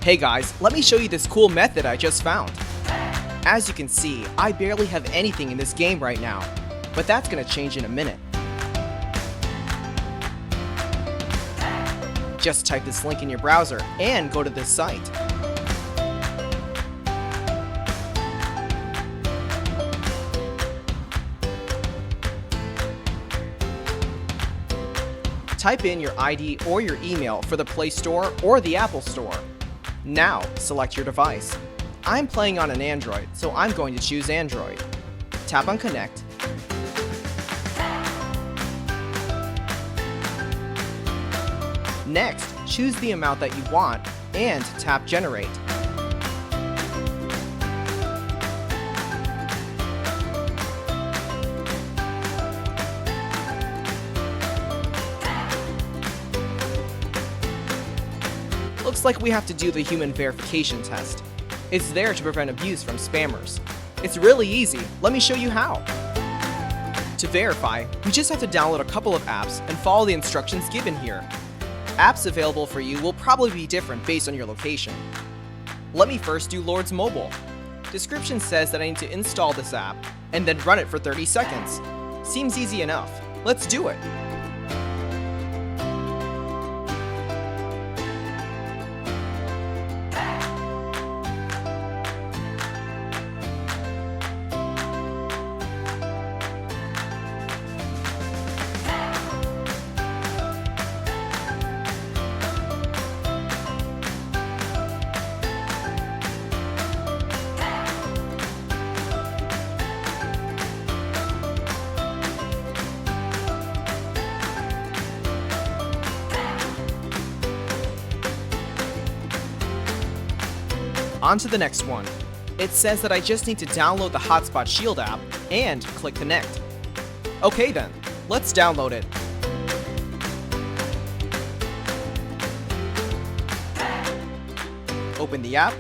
Hey guys, let me show you this cool method I just found. As you can see, I barely have anything in this game right now, but that's gonna change in a minute. Just type this link in your browser and go to this site. Type in your ID or your email for the Play Store or the Apple Store. Now, select your device. I'm playing on an Android, so I'm going to choose Android. Tap on Connect. Next, choose the amount that you want and tap Generate. Looks like we have to do the human verification test. It's there to prevent abuse from spammers. It's really easy. Let me show you how. To verify, we just have to download a couple of apps and follow the instructions given here. Apps available for you will probably be different based on your location. Let me first do Lord's Mobile. Description says that I need to install this app and then run it for 30 seconds. Seems easy enough. Let's do it. On to the next one. It says that I just need to download the Hotspot Shield app and click Connect. Okay then, let's download it. Open the app.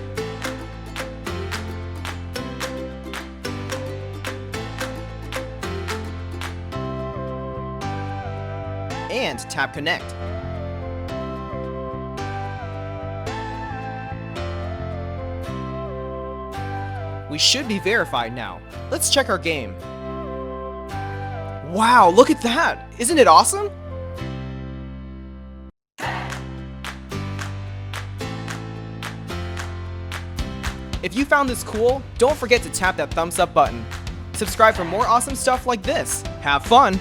And tap Connect. We should be verified now. Let's check our game. Wow, look at that! Isn't it awesome? If you found this cool, don't forget to tap that thumbs up button. Subscribe for more awesome stuff like this. Have fun!